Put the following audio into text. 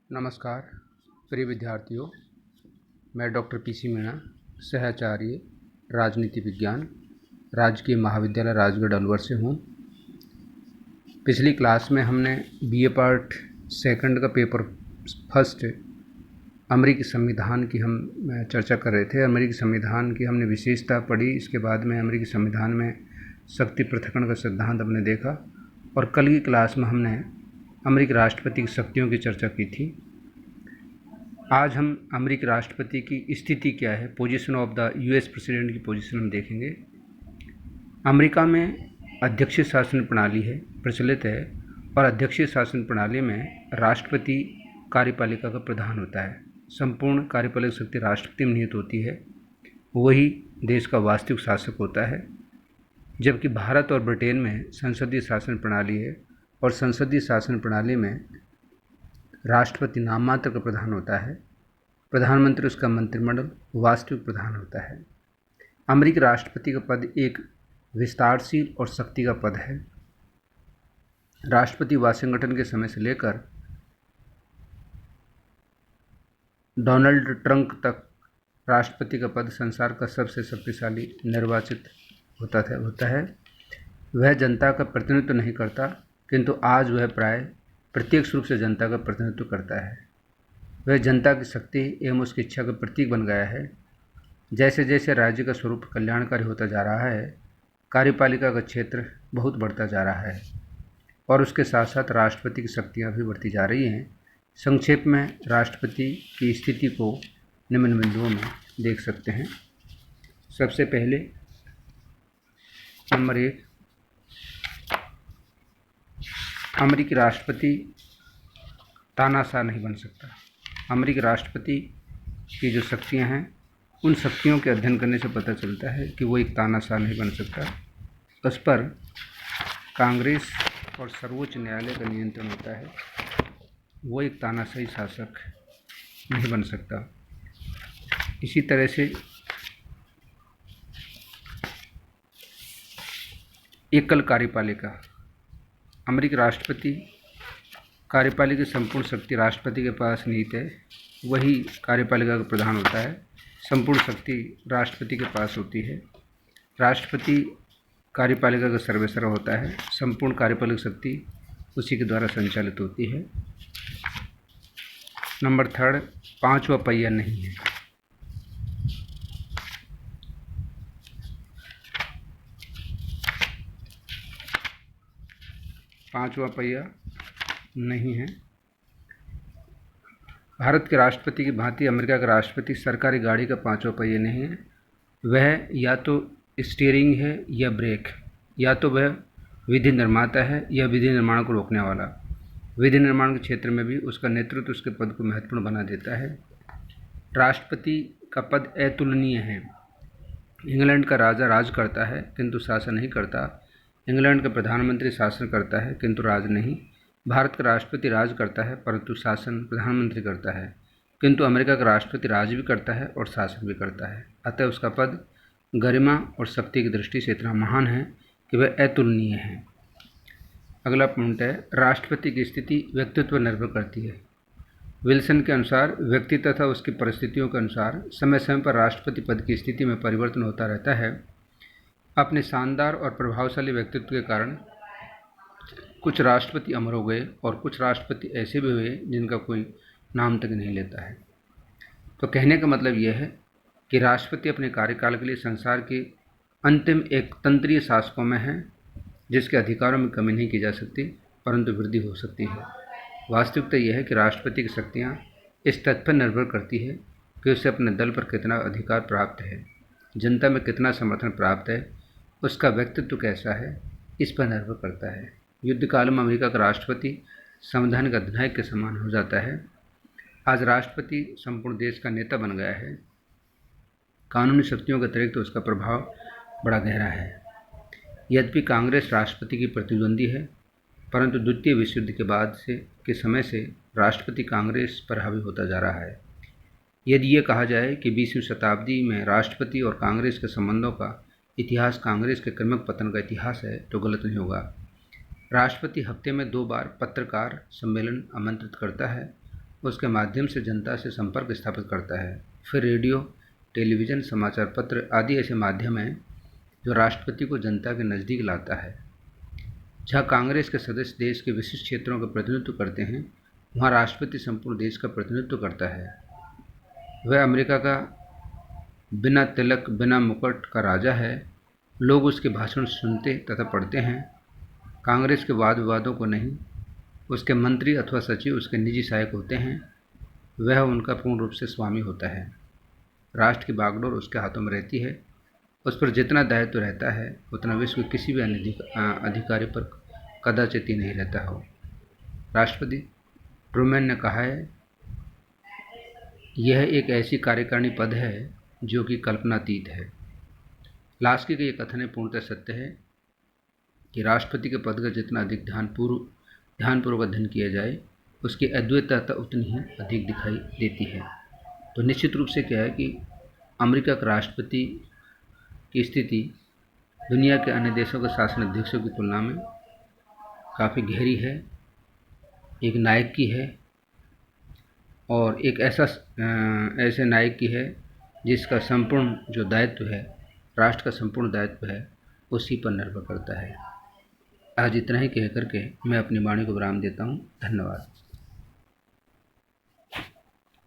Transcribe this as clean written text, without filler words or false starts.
नमस्कार प्रिय विद्यार्थियों, मैं डॉक्टर पीसी मीणा, सहआचार्य राजनीति विज्ञान, राजकीय महाविद्यालय राजगढ़ अलवर से हूँ। पिछली क्लास में हमने बीए पार्ट सेकंड का पेपर फर्स्ट अमेरिकी संविधान की हम चर्चा कर रहे थे। अमेरिकी संविधान की हमने विशेषता पढ़ी। इसके बाद में अमेरिकी संविधान में शक्ति पृथक्करण का सिद्धांत हमने देखा और कल की क्लास में हमने अमेरिकी राष्ट्रपति की शक्तियों की चर्चा की थी। आज हम अमेरिकी राष्ट्रपति की स्थिति क्या है, position of the US president की पोजीशन हम देखेंगे। अमेरिका में अध्यक्षीय शासन प्रणाली है, प्रचलित है, और अध्यक्षीय शासन प्रणाली में राष्ट्रपति कार्यपालिका का प्रधान होता है। संपूर्ण कार्यपालिक शक्ति राष्ट्रपति में निहित होती है, वही देश का वास्तविक शासक होता है। जबकि भारत और ब्रिटेन में संसदीय शासन प्रणाली है और संसदीय शासन प्रणाली में राष्ट्रपति नाम मात्र का प्रधान होता है, प्रधानमंत्री उसका मंत्रिमंडल वास्तविक प्रधान होता है। अमेरिकी राष्ट्रपति का पद एक विस्तारशील और शक्ति का पद है। राष्ट्रपति वाशिंगटन के समय से लेकर डोनाल्ड ट्रंप तक राष्ट्रपति का पद संसार का सबसे शक्तिशाली निर्वाचित होता है। वह जनता का प्रतिनिधित्व नहीं करता, किंतु आज वह प्राय प्रत्यक्ष रूप से जनता का प्रतिनिधित्व करता है। वह जनता की शक्ति एवं उसकी इच्छा का प्रतीक बन गया है। जैसे जैसे राज्य का स्वरूप कल्याणकारी होता जा रहा है, कार्यपालिका का क्षेत्र बहुत बढ़ता जा रहा है और उसके साथ साथ राष्ट्रपति की शक्तियाँ भी बढ़ती जा रही हैं। संक्षेप में राष्ट्रपति की स्थिति को निम्न बिंदुओं में देख सकते हैं। सबसे पहले नंबर 1, अमेरिकी राष्ट्रपति तानाशाह नहीं बन सकता। अमेरिकी राष्ट्रपति की जो शक्तियां हैं, उन शक्तियों के अध्ययन करने से पता चलता है कि वो एक तानाशाह नहीं बन सकता। उस पर कांग्रेस और सर्वोच्च न्यायालय का नियंत्रण होता है। वो एक तानाशाही शासक नहीं बन सकता। इसी तरह से एकल कार्यपालिका, अमेरिकी राष्ट्रपति कार्यपालिका की संपूर्ण शक्ति राष्ट्रपति के पास निहित है, वही कार्यपालिका का प्रधान होता है। संपूर्ण शक्ति राष्ट्रपति के पास होती है। राष्ट्रपति कार्यपालिका का सर्वेसर्वा होता है। संपूर्ण कार्यपालिक शक्ति उसी के द्वारा संचालित होती है। नंबर 3, पांचवा पहिया नहीं है। पांचवा पहिया नहीं है। भारत के राष्ट्रपति की भांति अमेरिका का राष्ट्रपति सरकारी गाड़ी का पांचवा पहिया नहीं है। वह या तो स्टीयरिंग है या ब्रेक, या तो वह विधि निर्माता है या विधि निर्माण को रोकने वाला। विधि निर्माण के क्षेत्र में भी उसका नेतृत्व उसके पद को महत्वपूर्ण बना देता है। राष्ट्रपति का पद अतुलनीय है। इंग्लैंड का राजा राज करता है किंतु शासन नहीं करता। इंग्लैंड का प्रधानमंत्री शासन करता है किंतु राज नहीं। भारत का राष्ट्रपति राज करता है परंतु शासन प्रधानमंत्री करता है, किंतु अमेरिका का राष्ट्रपति राज भी करता है और शासन भी करता है। अतः उसका पद गरिमा और शक्ति की दृष्टि से इतना महान है कि वह अतुलनीय है। अगला पॉइंट है, राष्ट्रपति की स्थिति व्यक्तित्व पर निर्भर करती है। विल्सन के अनुसार व्यक्ति तथा उसकी परिस्थितियों के अनुसार समय समय पर राष्ट्रपति पद की स्थिति में परिवर्तन होता रहता है। अपने शानदार और प्रभावशाली व्यक्तित्व के कारण कुछ राष्ट्रपति अमर हो गए और कुछ राष्ट्रपति ऐसे भी हुए जिनका कोई नाम तक नहीं लेता है। तो कहने का मतलब यह है कि राष्ट्रपति अपने कार्यकाल के लिए संसार के अंतिम एक तंत्रीय शासकों में है, जिसके अधिकारों में कमी नहीं की जा सकती परंतु वृद्धि हो सकती है। वास्तविकता यह है कि राष्ट्रपति की शक्तियाँ इस तथ्य पर निर्भर करती है कि उसे अपने दल पर कितना अधिकार प्राप्त है, जनता में कितना समर्थन प्राप्त है, उसका व्यक्तित्व कैसा है, इस पर निर्भर करता है। युद्ध काल में अमेरिका का राष्ट्रपति संविधान का अधिनायक के समान हो जाता है। आज राष्ट्रपति संपूर्ण देश का नेता बन गया है। कानूनी शक्तियों के अतिरिक्त तो उसका प्रभाव बड़ा गहरा है। यद्यपि कांग्रेस राष्ट्रपति की प्रतिद्वंदी है, परंतु द्वितीय विश्व युद्ध के बाद के समय से राष्ट्रपति कांग्रेस पर हावी होता जा रहा है। यदि ये कहा जाए कि 20वीं शताब्दी में राष्ट्रपति और कांग्रेस के संबंधों का इतिहास कांग्रेस के क्रमिक पतन का इतिहास है, तो गलत नहीं होगा। राष्ट्रपति हफ्ते में 2 बार पत्रकार सम्मेलन आमंत्रित करता है उसके माध्यम से जनता से संपर्क स्थापित करता है। फिर रेडियो, टेलीविज़न, समाचार पत्र आदि ऐसे माध्यम हैं जो राष्ट्रपति को जनता के नज़दीक लाता है। जहाँ कांग्रेस के सदस्य देश के विशिष्ट क्षेत्रों का प्रतिनिधित्व करते हैं, वहाँ राष्ट्रपति संपूर्ण देश का प्रतिनिधित्व करता है। वह अमेरिका का बिना तिलक, बिना मुकुट का राजा है। लोग उसके भाषण सुनते तथा पढ़ते हैं। कांग्रेस के वाद विवादों को नहीं, उसके मंत्री अथवा सचिव उसके निजी सहायक होते हैं। वह उनका पूर्ण रूप से स्वामी होता है। राष्ट्र की बागडोर उसके हाथों में रहती है। उस पर जितना दायित्व रहता है उतना विश्व के किसी भी अन्य अधिकारी पर कदाचित ही नहीं रहता हो। राष्ट्रपति ट्रूमैन ने कहा है, यह एक ऐसी कार्यकारिणी पद है जो कि कल्पनातीत है। लास्की का ये कथन है पूर्णतः सत्य है कि राष्ट्रपति के पद का जितना अधिक ध्यानपूर्वक अध्ययन किया जाए, उसकी अद्वितीयता उतनी ही अधिक दिखाई देती है। तो निश्चित रूप से क्या है कि अमेरिका के राष्ट्रपति की स्थिति दुनिया के अन्य देशों के शासनाध्यक्षों की तुलना में काफ़ी गहरी है, एक नायक की है, और एक ऐसे नायक की है जिसका संपूर्ण जो दायित्व है, राष्ट्र का संपूर्ण दायित्व है, उसी पर निर्भर करता है। आज इतना ही कह करके मैं अपनी वाणी को विराम देता हूँ। धन्यवाद।